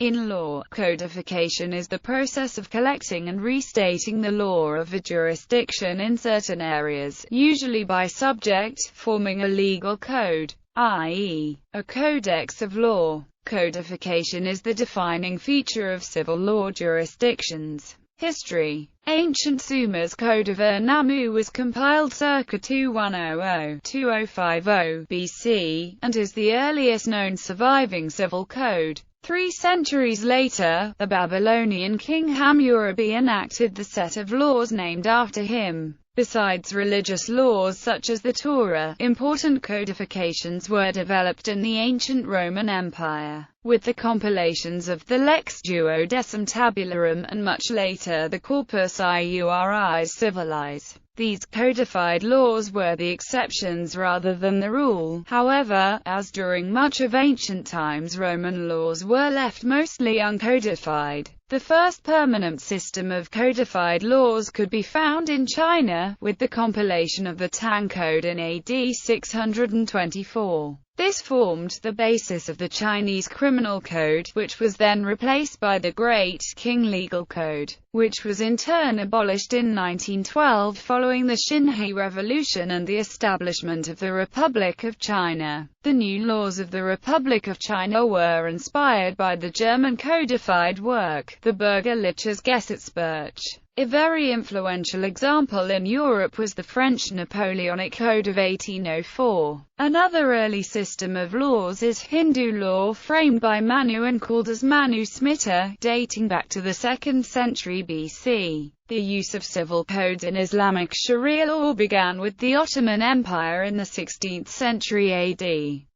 In law, codification is the process of collecting and restating the law of a jurisdiction in certain areas, usually by subject, forming a legal code, i.e., a codex of law. Codification is the defining feature of civil law jurisdictions. History. Ancient Sumer's Code of Ur-Nammu was compiled circa 2100–2050 BC, and is the earliest known surviving civil code. 3 centuries later, the Babylonian king Hammurabi enacted the set of laws named after him. Besides religious laws such as the Torah, important codifications were developed in the ancient Roman Empire, with the compilations of the Lex Duodecim Tabularum and much later the Corpus Iuris Civilis. These codified laws were the exceptions rather than the rule. However, as during much of ancient times Roman laws were left mostly uncodified, the first permanent system of codified laws could be found in China, with the compilation of the Tang Code in AD 624. This formed the basis of the Chinese Criminal Code, which was then replaced by the Great Qing Legal Code, which was in turn abolished in 1912 following the Xinhai Revolution and the establishment of the Republic of China. The new laws of the Republic of China were inspired by the German codified work, the Bürgerliches Gesetzbuch. A very influential example in Europe was the French Napoleonic Code of 1804. Another early system of laws is Hindu law framed by Manu and called as Manu Smita, dating back to the 2nd century BC. The use of civil codes in Islamic Sharia law began with the Ottoman Empire in the 16th century AD.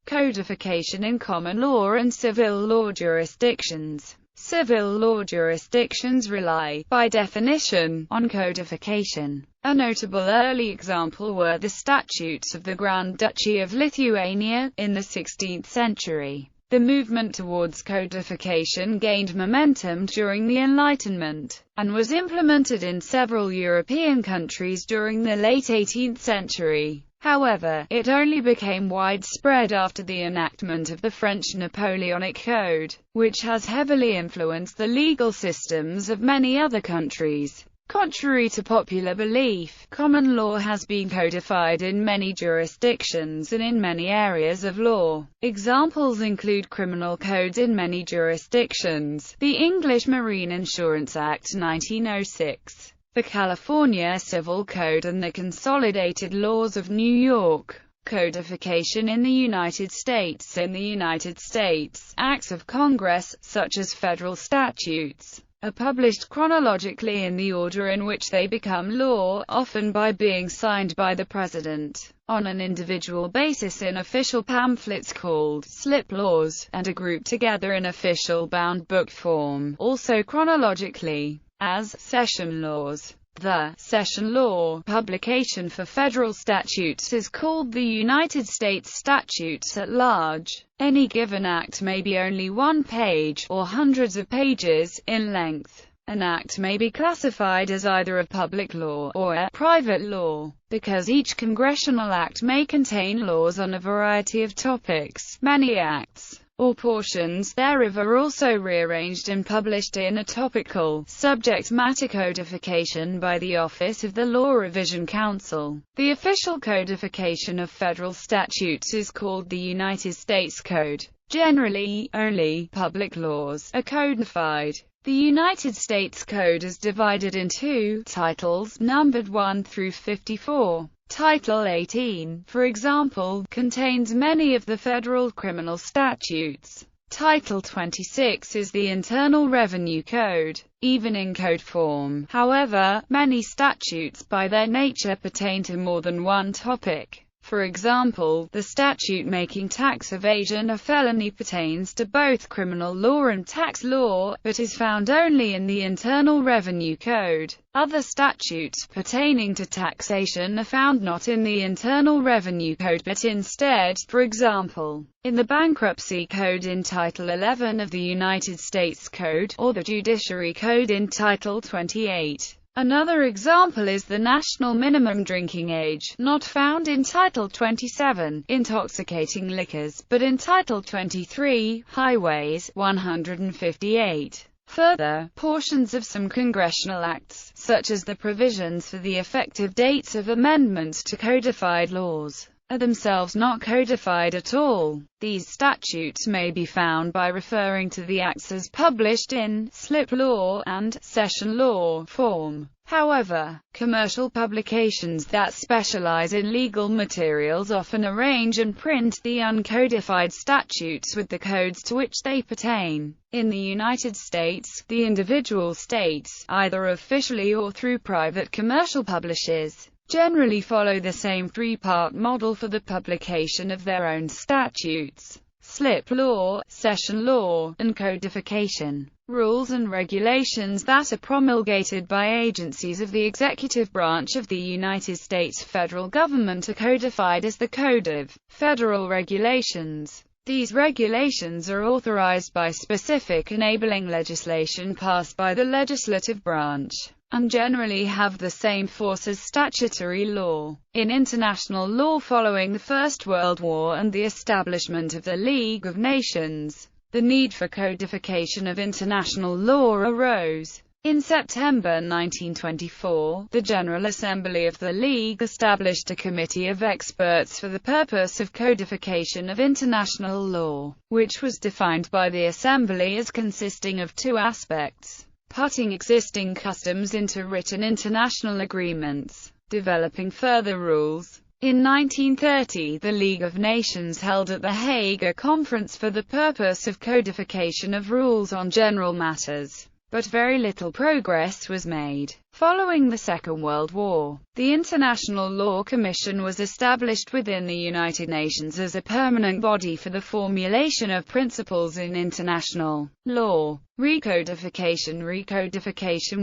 Codification in common law and civil law jurisdictions. Civil law jurisdictions rely, by definition, on codification. A notable early example were the statutes of the Grand Duchy of Lithuania, in the 16th century. The movement towards codification gained momentum during the Enlightenment, and was implemented in several European countries during the late 18th century. However, it only became widespread after the enactment of the French Napoleonic Code, which has heavily influenced the legal systems of many other countries. Contrary to popular belief, common law has been codified in many jurisdictions and in many areas of law. Examples include criminal codes in many jurisdictions, the English Marine Insurance Act 1906, the California Civil Code and the Consolidated Laws of New York. Codification in the United States. In the United States, acts of Congress, such as federal statutes, are published chronologically in the order in which they become law, often by being signed by the President, on an individual basis in official pamphlets called slip laws, and are grouped together in official bound book form, also chronologically, as session laws. The session law publication for federal statutes is called the United States Statutes at Large. Any given act may be only one page, or hundreds of pages, in length. An act may be classified as either a public law, or a private law. Because each congressional act may contain laws on a variety of topics, many acts, or portions thereof are also rearranged and published in a topical, subject matter codification by the Office of the Law Revision Council. The official codification of federal statutes is called the United States Code. Generally, only public laws are codified. The United States Code is divided in 2 titles, numbered 1 through 54. Title 18, for example, contains many of the federal criminal statutes. Title 26 is the Internal Revenue Code, even in code form. However, many statutes by their nature pertain to more than one topic. For example, the statute making tax evasion a felony pertains to both criminal law and tax law, but is found only in the Internal Revenue Code. Other statutes pertaining to taxation are found not in the Internal Revenue Code but instead, for example, in the Bankruptcy Code in Title 11 of the United States Code, or the Judiciary Code in Title 28. Another example is the national minimum drinking age, not found in Title 27, Intoxicating Liquors, but in Title 23, Highways, 158. Further, portions of some congressional acts, such as the provisions for the effective dates of amendments to codified laws, are themselves not codified at all. These statutes may be found by referring to the acts as published in slip law and session law form. However, commercial publications that specialize in legal materials often arrange and print the uncodified statutes with the codes to which they pertain. In the United States, the individual states, either officially or through private commercial publishers, generally follow the same three-part model for the publication of their own statutes: slip law, session law, and codification. Rules and regulations that are promulgated by agencies of the executive branch of the United States federal government are codified as the Code of Federal Regulations. These regulations are authorized by specific enabling legislation passed by the legislative branch, and generally have the same force as statutory law. In international law following the First World War and the establishment of the League of Nations, the need for codification of international law arose. In September 1924, the General Assembly of the League established a committee of experts for the purpose of codification of international law, which was defined by the Assembly as consisting of two aspects: putting existing customs into written international agreements, developing further rules. In 1930, the League of Nations held at The Hague a conference for the purpose of codification of rules on general matters, but very little progress was made. Following the Second World War, the International Law Commission was established within the United Nations as a permanent body for the formulation of principles in international law. Recodification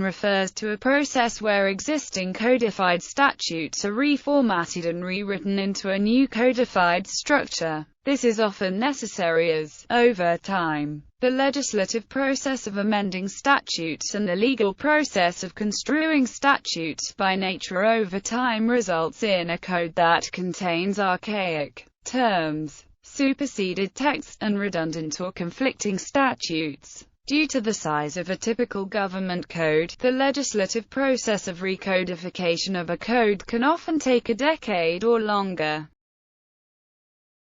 refers to a process where existing codified statutes are reformatted and rewritten into a new codified structure. This is often necessary as, over time, the legislative process of amending statutes and the legal process of construing statutes by nature over time results in a code that contains archaic terms, superseded texts, and redundant or conflicting statutes. Due to the size of a typical government code, the legislative process of recodification of a code can often take a decade or longer.